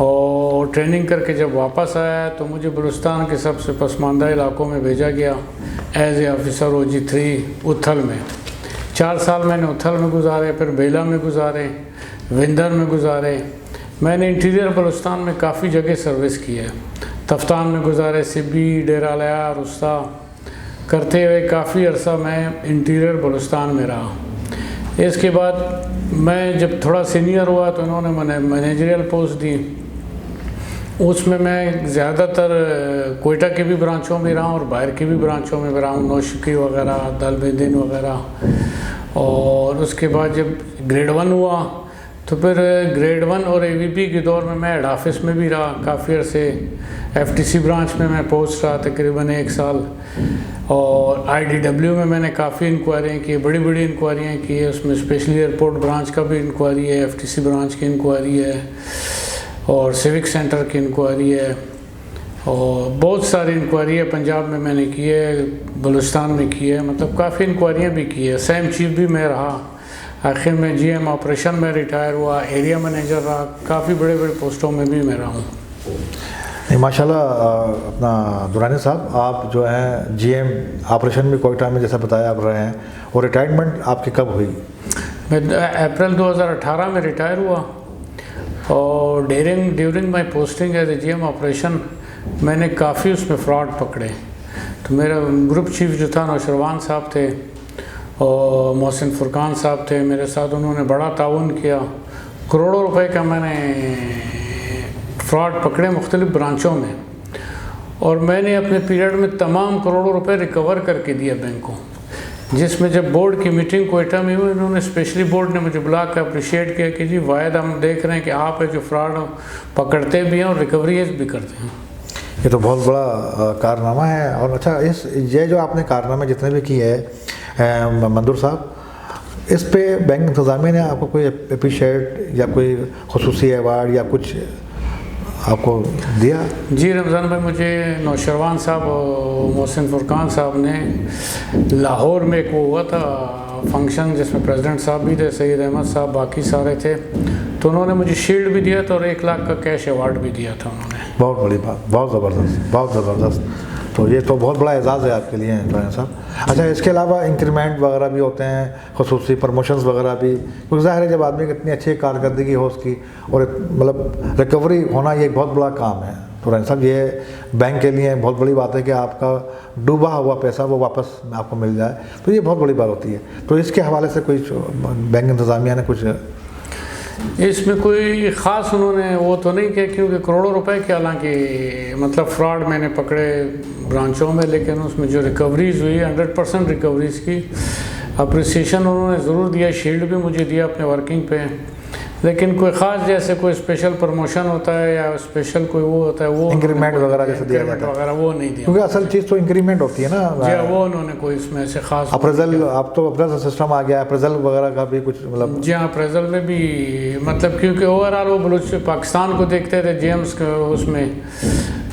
اور ٹریننگ کر کے جب واپس آیا تو مجھے بلوچستان کے سب سے پسماندہ علاقوں میں بھیجا گیا as a officer OG3 Uthal میں. 4 سال میں نے اتھل میں گزارے, پھر بیلا میں گزارے, وندر میں گزارے. میں نے انٹیریئر بلوچستان میں کافی جگہ سروس کی ہے. تفتان میں گزارے, سبی, ڈیرہ لیا, رستا کرتے ہوئے کافی عرصہ میں انٹیریئر بلوچستان میں رہا. اس کے بعد میں جب تھوڑا سینئر ہوا تو انہوں نے مینیجریل پوسٹ دی. اس میں زیادہ تر کوئٹہ کی بھی برانچوں میں رہا ہوں اور باہر کی بھی برانچوں میں رہا ہوں, نوشکی وغیرہ, دلبندین وغیرہ. اور اس کے بعد جب گریڈ 1 ہوا تو پھر گریڈ 1 اور AVP کے دور میں ہیڈ آفس میں بھی رہا کافی عرصے. FTC برانچ میں پوسٹ رہا تقریباً 1 سال. اور IDW میں نے کافی انکوائریاں کی, بڑی بڑی انکوائریاں کی ہے. اس میں اسپیشلی ایئرپورٹ برانچ کا بھی انکوائری ہے, FTC برانچ کی انکوائری ہے, اور سیوک سینٹر کی انکوائری ہے, اور بہت ساری انکوائری ہے. پنجاب میں نے کی ہے, بلوچستان میں کی ہے, مطلب کافی انکوائریاں بھی کی ہے. سیم چیف بھی میں رہا. آخر میں GM آپریشن میں ریٹائر ہوا, ایریا مینیجر رہا, کافی بڑے بڑے پوسٹوں میں بھی میں رہا ہوں. ماشاء اللہ. اپنا درانی صاحب, آپ جو ہیں GM آپریشن میں کوئٹہ میں جیسا بتایا آپ رہے ہیں, اور ریٹائرمنٹ آپ کی کب ہوئی؟ میں اپریل 2018 میں ریٹائر ہوا. اور during my posting as a GM operation میں نے کافی اس میں فراڈ پکڑے. تو میرا گروپ چیف جو تھا نوشروان صاحب تھے اور محسن فرقان صاحب تھے میرے ساتھ. انہوں نے بڑا تعاون کیا. کروڑوں روپے کا میں نے فراڈ پکڑے مختلف برانچوں میں, اور میں نے اپنے پیریڈ میں تمام کروڑوں روپے ریکور کر کے دیا بینک کو. جس میں جب بورڈ کی میٹنگ کوئٹہ میں ہوئی, انہوں نے اسپیشلی بورڈ نے مجھے بلا کر اپریشیٹ کیا کہ جی واحد ہم دیکھ رہے ہیں کہ آپ جو فراڈ پکڑتے بھی ہیں اور ریکوریز بھی کرتے ہیں. یہ تو بہت بڑا کارنامہ ہے. اور اچھا, یہ جو آپ نے کارنامے جتنے بھی کیے ہیں منظور صاحب, اس پہ بینک انتظامیہ نے آپ کو کوئی اپریشیٹ یا کوئی خصوصی ایوارڈ یا کچھ آپ کو دیا؟ جی رمضان بھائی, مجھے نوشروان صاحب اور محسن فرقان صاحب نے لاہور میں ایک وہ ہوا تھا فنکشن جس میں پریزیڈنٹ صاحب بھی تھے, سید احمد صاحب, باقی سارے تھے, تو انہوں نے مجھے شیلڈ بھی دیا تھا اور 1 لاکھ کا کیش ایوارڈ بھی دیا تھا انہوں نے. بہت بڑی بات, بہت زبردست, بہت زبردست. تو یہ تو بہت بڑا اعزاز ہے آپ کے لیے درانی صاحب. اچھا, اس کے علاوہ انکریمنٹ وغیرہ بھی ہوتے ہیں, خصوصی پروموشنز وغیرہ بھی, کیونکہ ظاہر ہے جب آدمی کی اتنی اچھی کارکردگی ہو اس کی, اور مطلب ریکوری ہونا, یہ ایک بہت بڑا کام ہے. درانی صاحب, یہ بینک کے لیے بہت بڑی بات ہے کہ آپ کا ڈوبا ہوا پیسہ وہ واپس آپ کو مل جائے, تو یہ بہت بڑی بات ہوتی ہے. تو اس کے حوالے سے کوئی بینک انتظامیہ نے کچھ اس میں کوئی خاص انہوں نے وہ تو نہیں کیا, کیونکہ کروڑوں روپے کے حالانکہ مطلب فراڈ میں نے پکڑے برانچوں میں, لیکن اس میں جو ریکوریز ہوئی 100% ریکوریز کی اپریسیشن انہوں نے ضرور دیا. شیلڈ بھی مجھے دیا اپنے ورکنگ پہ, لیکن کوئی خاص جیسے کوئی اسپیشل پروموشن ہوتا ہے یا اسپیشل کوئی وہ ہوتا ہے, وہ انکریمنٹ وغیرہ جیسے دیا جاتا ہے وغیرہ وہ نہیں دیا, کیونکہ اصل چیز تو انکریمنٹ ہوتی ہے نا. جی, وہ انہوں نے کوئی اس میں سے خاص اپریزل, اب تو اپریزل سسٹم آ گیا, اپریزل وغیرہ کا بھی کچھ مطلب. جی ہاں, اپریزل میں بھی مطلب کیونکہ اوور آل وہ بلوچ پاکستان کو دیکھتے تھے جیمز کے اس میں,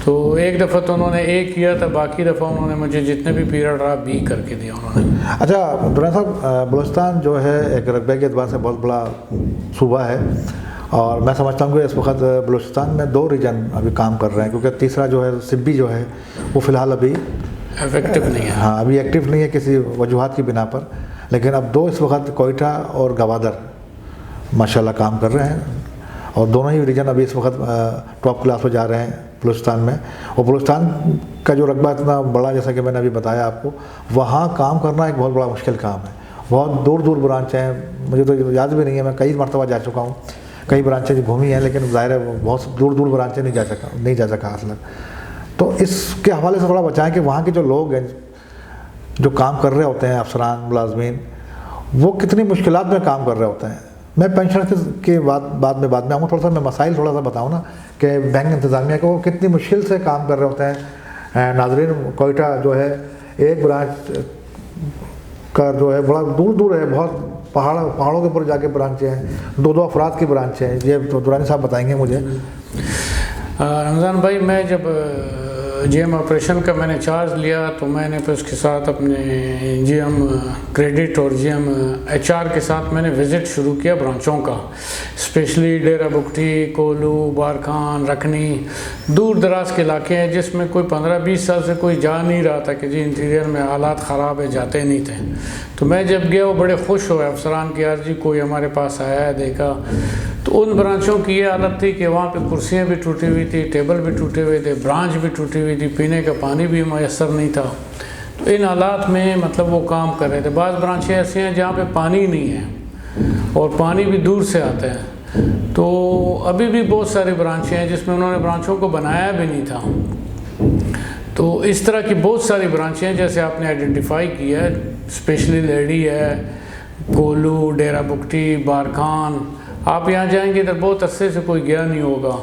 تو ایک دفعہ تو انہوں نے A کیا تھا, باقی دفعہ انہوں نے مجھے جتنے بھی پیریڈ رہا B کر کے دیا انہوں نے. اچھا درانی صاحب, بلوچستان جو ہے ایک رقبے کے اعتبار سے بہت بڑا صوبہ ہے, اور میں سمجھتا ہوں کہ اس وقت بلوچستان میں 2 ریجن ابھی کام کر رہے ہیں, کیونکہ تیسرا جو ہے سبی جو ہے وہ فی الحال ابھی ایکٹیو نہیں ہے. ہاں, ابھی ایکٹیو نہیں ہے کسی وجوہات کی بنا پر, لیکن اب 2 اس وقت کوئٹہ اور گوادر ماشاءاللہ کام کر رہے ہیں, اور دونوں ہی ریجن ابھی اس وقت ٹاپ کلاس پہ جا رہے ہیں بلوچستان میں. اور بلوچستان کا جو رقبہ اتنا بڑا, جیسا کہ میں نے ابھی بتایا آپ کو, وہاں کام کرنا ایک بہت بڑا مشکل کام ہے. بہت دور دور برانچ ہیں, مجھے تو یاد بھی نہیں ہے, میں کئی مرتبہ جا چکا ہوں, کئی برانچیں گھومی ہیں, لیکن ظاہر ہے بہت دور دور برانچیں نہیں جا سکا اصل. تو اس کے حوالے سے تھوڑا بچائیں کہ وہاں کے جو لوگ ہیں جو کام کر رہے ہوتے ہیں, افسران, ملازمین, وہ کتنی مشکلات میں کام کر رہے ہوتے ہیں. میں پینشنر کے بعد میں آؤں گا, تھوڑا سا میں مسائل تھوڑا سا بتاؤں نا کہ بینک انتظامیہ کو کتنی مشکل سے کام کر رہے ہوتے ہیں. ناظرین, کوئٹہ جو ہے ایک برانچ کا جو ہے بڑا دور دور ہے, بہت پہاڑوں کے اوپر جا کے برانچیں ہیں, 2 افراد کی برانچیں ہیں. یہ تو درانی صاحب بتائیں گے مجھے. رمضان بھائی, میں جب جی ایم آپریشن کا میں نے چارج لیا تو میں نے پھر اس کے ساتھ اپنے جی ایم کریڈٹ اور جی ایم ایچ آر کے ساتھ میں نے وزٹ شروع کیا برانچوں کا، اسپیشلی ڈیرہ بگٹی، کولو، بارکھان، رکھنی، دور دراز کے علاقے ہیں جس میں کوئی 15-20 سال سے کوئی جا نہیں رہا تھا کہ جی انٹیریئر میں حالات خراب ہے، جاتے نہیں تھے۔ تو میں جب گیا وہ بڑے خوش ہوئے افسران کہ یار جی کوئی ہمارے پاس آیا ہے، دیکھا۔ تو ان برانچوں کی یہ حالت تھی کہ وہاں پہ کرسیاں بھی ٹوٹی ہوئی تھی، ٹیبل بھی ٹوٹے ہوئے تھے، برانچ بھی ٹوٹی ہوئی تھی، پینے کا پانی بھی میسر نہیں تھا۔ تو ان حالات میں مطلب وہ کام کر رہے تھے۔ بعض برانچیں ایسی ہیں جہاں پہ پانی نہیں ہے اور پانی بھی دور سے آتا ہے۔ تو ابھی بھی بہت ساری برانچیں ہیں جس میں انہوں نے برانچوں کو بنایا بھی نہیں تھا۔ تو اس طرح کی بہت ساری برانچیں ہیں جیسے آپ نے آئیڈینٹیفائی کی ہے، اسپیشلی لیڈی ہے، کولو، ڈیرہ بگٹی، بارکھان۔ آپ یہاں جائیں گے ادھر بہت عرصے سے کوئی گیا نہیں ہوگا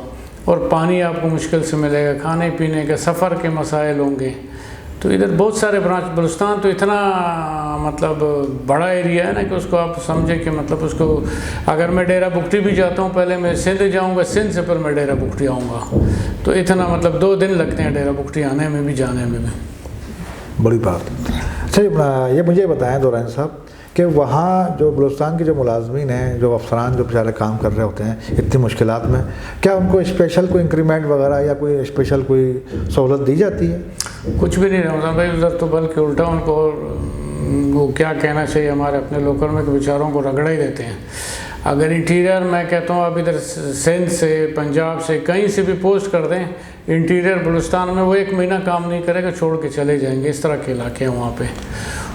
اور پانی آپ کو مشکل سے ملے گا، کھانے پینے کے، سفر کے مسائل ہوں گے۔ تو ادھر بہت سارے برانچ، بلوچستان تو اتنا مطلب بڑا ایریا ہے نا کہ اس کو آپ سمجھیں کہ مطلب اس کو اگر میں ڈیرہ بگٹی بھی جاتا ہوں پہلے میں سندھ جاؤں گا، سندھ سے پھر میں ڈیرہ بگٹی آؤں گا، تو اتنا مطلب 2 دن لگتے ہیں ڈیرہ بگٹی آنے میں بھی جانے میں بھی۔ بڑی بات۔ اچھا یہ مجھے بتائیں دورانی صاحب کہ وہاں جو بلوچستان کے جو ملازمین ہیں، جو افسران جو بیچارے کام کر رہے ہوتے ہیں اتنی مشکلات میں، کیا ان کو اسپیشل کوئی انکریمنٹ وغیرہ یا کوئی اسپیشل کوئی سہولت دی جاتی ہے؟ کچھ بھی نہیں رمضان بھائی، ادھر تو بلکہ الٹا ان کو وہ کیا کہنا چاہیے ہمارے اپنے لوکل میں کہ بیچاروں کو رگڑا ہی دیتے ہیں۔ اگر انٹیریئر میں کہتا ہوں اب ادھر سندھ سے، پنجاب سے، کہیں سے بھی پوسٹ کر دیں انٹیریئر بلوچستان میں، وہ 1 مہینہ کام نہیں کرے گا، چھوڑ کے چلے جائیں گے۔ اس طرح کے علاقے ہیں وہاں پہ،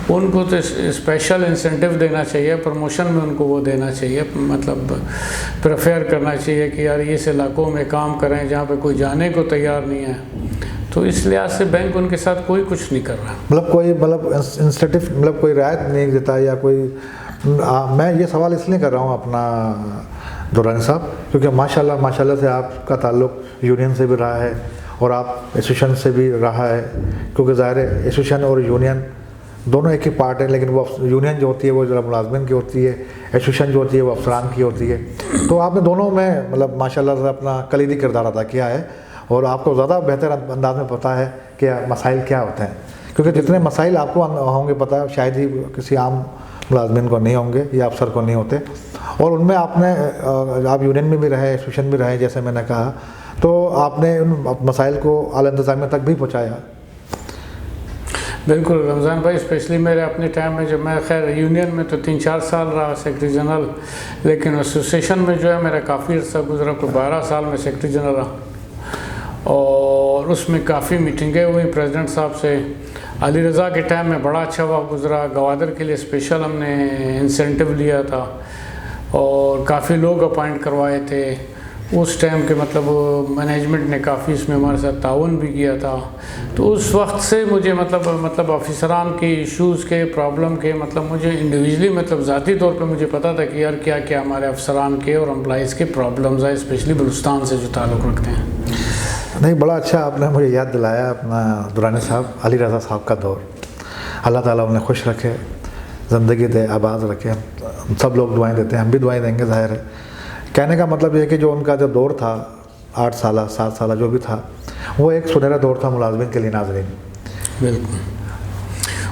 ان کو تو اسپیشل انسینٹیو دینا چاہیے، پروموشن میں ان کو وہ دینا چاہیے، مطلب پریفیئر کرنا چاہیے کہ یار اس علاقوں میں کام کریں جہاں پہ کوئی جانے کو تیار نہیں ہے۔ تو اس لحاظ سے بینک ان کے ساتھ کوئی کچھ نہیں کر رہا، مطلب کوئی انسینٹیو مطلب کوئی رعایت نہیں دیتا یا کوئی۔ میں یہ سوال اس لیے کر رہا ہوں اپنا دورانی صاحب کیونکہ ماشاءاللہ سے آپ کا تعلق یونین سے بھی رہا ہے اور آپ ایسوسیشن سے بھی رہا ہے، کیونکہ ظاہر ہے ایسوسیشن اور یونین دونوں ایک ہی پارٹ ہیں، لیکن وہ یونین جو ہوتی ہے وہ ذرا ملازمین کی ہوتی ہے، ایسوسیشن جو ہوتی ہے وہ افسران کی ہوتی ہے۔ تو آپ نے دونوں میں مطلب ماشاءاللہ سے اپنا کلیدی کردار ادا کیا ہے اور آپ کو زیادہ بہتر انداز میں پتہ ہے کہ مسائل کیا ہوتے ہیں، کیونکہ جتنے مسائل آپ کو ہوں گے پتہ شاید ہی کسی عام ملازمین کو نہیں ہوں گے یا افسر کو نہیں ہوتے، اور ان میں آپ یونین میں بھی رہے، ایسوسیشن بھی رہے جیسے میں نے کہا، تو آپ نے ان مسائل کو اعلیٰ انتظامیہ تک بھی پہنچایا۔ بالکل رمضان بھائی، اسپیشلی میرے اپنے ٹائم میں جب میں خیر یونین میں تو 3-4 سال رہا سیکرٹری جنرل، لیکن ایسوسیشن میں جو ہے میرا کافی عرصہ گزرا، کوئی 12 سال میں سیکرٹری جنرل رہا، اور اس میں کافی میٹنگیں ہوئی پریزیڈنٹ صاحب سے۔ علی رضا کے ٹائم میں بڑا اچھا وقت گزرا، گوادر کے لیے اسپیشل ہم نے انسینٹیو لیا تھا اور کافی لوگ اپائنٹ کروائے تھے اس ٹائم کے، مطلب مینجمنٹ نے کافی اس میں ہمارے ساتھ تعاون بھی کیا تھا۔ تو اس وقت سے مجھے مطلب افسران کے ایشوز کے، پرابلم کے، مطلب مجھے انڈیویجلی مطلب ذاتی طور پہ مجھے پتہ تھا کہ یار کیا کیا ہمارے افسران کے اور امپلائیز کے پرابلمز ہیں، اسپیشلی بلوچستان سے جو تعلق رکھتے ہیں۔ نہیں، بڑا اچھا آپ نے مجھے یاد دلایا اپنا دورانی صاحب، علی رضا صاحب کا دور، اللہ تعالیٰ انہیں خوش رکھے، زندگی دے، آباد رکھے، ہم سب لوگ دعائیں دیتے ہیں، ہم بھی دعائیں دیں گے ظاہر ہے۔ کہنے کا مطلب یہ کہ جو ان کا جو دور تھا 8 سالہ 7 سالہ جو بھی تھا، وہ ایک سنہرا دور تھا ملازمین کے لیے ناظرین۔ بالکل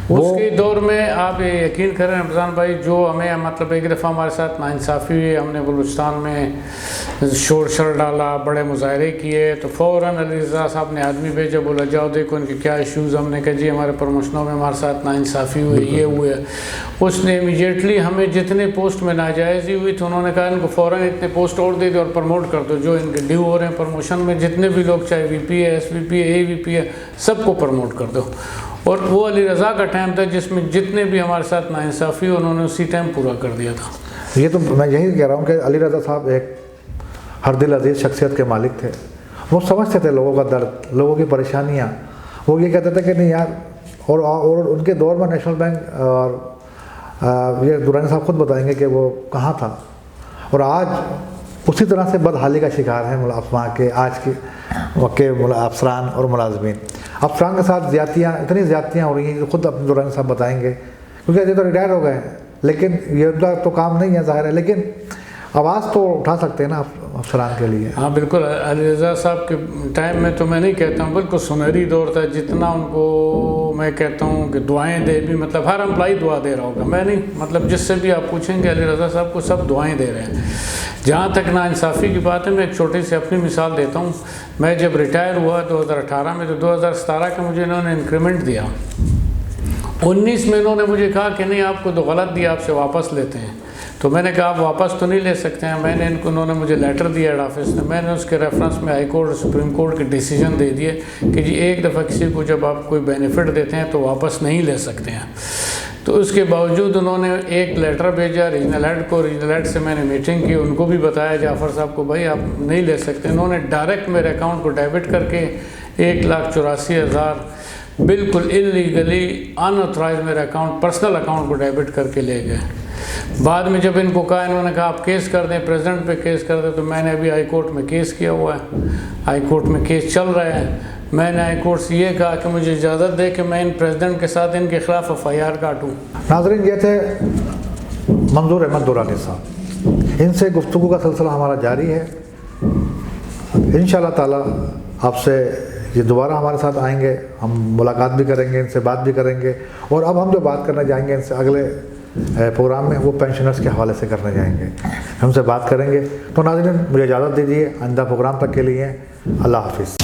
اس کے دور میں آپ یہ یقین کریں رمضان بھائی، جو ہمیں مطلب ایک دفعہ ہمارے ساتھ ناانصافی ہوئی، ہم نے بلوچستان میں شور شر ڈالا، بڑے مظاہرے کیے، تو فوراً علی رضا صاحب نے آدمی بھیجا، بولا جاؤ دیکھو ان کے کیا ایشوز۔ ہم نے کہا جی ہمارے پروموشنوں میں ہمارے ساتھ ناانصافی ہوئی، یہ ہوئے۔ اس نے امیڈیٹلی ہمیں جتنے پوسٹ میں ناجائزی ہوئی تو انہوں نے کہا ان کو فوراً اتنے پوسٹ اور دے دو اور پروموٹ کر دو، جو ان کے ڈیو ہو رہے ہیں پروموشن میں، جتنے بھی لوگ چاہے وی پی ہے، ایس وی پی ہے، اے وی پی ہے، سب کو پروموٹ کر دو۔ اور وہ علی رضا کا ٹائم تھا جس میں جتنے بھی ہمارے ساتھ ناانصافی انہوں نے اسی ٹائم پورا کر دیا تھا۔ یہ تو میں یہی کہہ رہا ہوں کہ علی رضا صاحب ایک ہر دل عزیز شخصیت کے مالک تھے، وہ سمجھتے تھے لوگوں کا درد، لوگوں کی پریشانیاں۔ وہ یہ کہتے تھے کہ نہیں یار، اور ان کے دور میں نیشنل بینک، اور یہ دورانی صاحب خود بتائیں گے کہ وہ کہاں تھا، اور آج اسی طرح سے بدحالی کا شکار ہیں وہاں کے آج کے وقت کے افسران اور ملازمین۔ افسران کے ساتھ زیادتیاں، اتنی زیادتیاں ہو رہی ہیں، خود اپنے دورانی صاحب بتائیں گے، کیونکہ یہ تو ریٹائر ہو گئے ہیں، لیکن یہ تو کام نہیں ہے ظاہر ہے، لیکن آواز تو اٹھا سکتے ہیں نا افسران کے لیے؟ ہاں بالکل، علی رضا صاحب کے ٹائم میں تو میں نہیں کہتا ہوں، بالکل سنہری دور تھا، جتنا ان کو میں کہتا ہوں کہ دعائیں دے بھی، مطلب ہر امپلائی دعا دے رہا ہوگا، میں نہیں، مطلب جس سے بھی آپ پوچھیں گے علی رضا صاحب کو سب دعائیں دے رہے ہیں۔ جہاں تک ناانصافی کی بات ہے، میں ایک چھوٹی سی اپنی مثال دیتا ہوں۔ میں جب ریٹائر ہوا 2018 میں، تو 2017 کا مجھے انہوں نے انکریمنٹ دیا، 19 میں انہوں نے مجھے کہا کہ نہیں آپ کو تو غلط دیا، آپ سے واپس لیتے ہیں۔ تو میں نے کہا آپ واپس تو نہیں لے سکتے ہیں، میں نے انہوں نے مجھے لیٹر دیا ہیڈ آفس نے، میں نے اس کے ریفرنس میں ہائی کورٹ سپریم کورٹ کے ڈیسیجن دے دیے کہ جی ایک دفعہ کسی کو جب آپ کوئی بینیفٹ دیتے ہیں تو واپس نہیں لے سکتے ہیں۔ تو اس کے باوجود انہوں نے ایک لیٹر بھیجا ریجنل ہیڈ کو، ریجنل ہیڈ سے میں نے میٹنگ کی، ان کو بھی بتایا جعفر صاحب کو بھائی آپ نہیں لے سکتے۔ انہوں نے ڈائریکٹ میرے اکاؤنٹ کو ڈیبٹ کر کے 1,84,000 بالکل اللیگلی ان آتھورائز میرے اکاؤنٹ، پرسنل اکاؤنٹ کو ڈیبٹ کر کے لے گئے۔ بعد میں جب ان کو کہا، انہوں نے کہا آپ کیس کر دیں، پریزیڈنٹ پہ کیس کر دیں، تو میں نے ابھی ہائی کورٹ میں کیس کیا ہوا ہے، ہائی کورٹ میں کیس چل رہا ہے۔ میں نے ہائی کورٹ سے یہ کہا کہ مجھے اجازت دے کہ میں ان پریزیڈنٹ کے ساتھ ان کے خلاف FIR کاٹوں۔ ناظرین، یہ تھے منظور احمد درانی صاحب، ان سے گفتگو کا سلسلہ ہمارا جاری ہے۔ انشاءاللہ تعالی آپ سے یہ دوبارہ ہمارے ساتھ آئیں گے، ہم ملاقات بھی کریں گے، ان سے بات بھی کریں گے، اور اب ہم جو بات کرنے جائیں گے ان سے اگلے پروگرام میں، وہ پینشنرز کے حوالے سے کرنے جائیں گے، ہم سے بات کریں گے۔ تو ناظرین مجھے اجازت دیجیے، آئندہ پروگرام تک کے لیے اللہ حافظ۔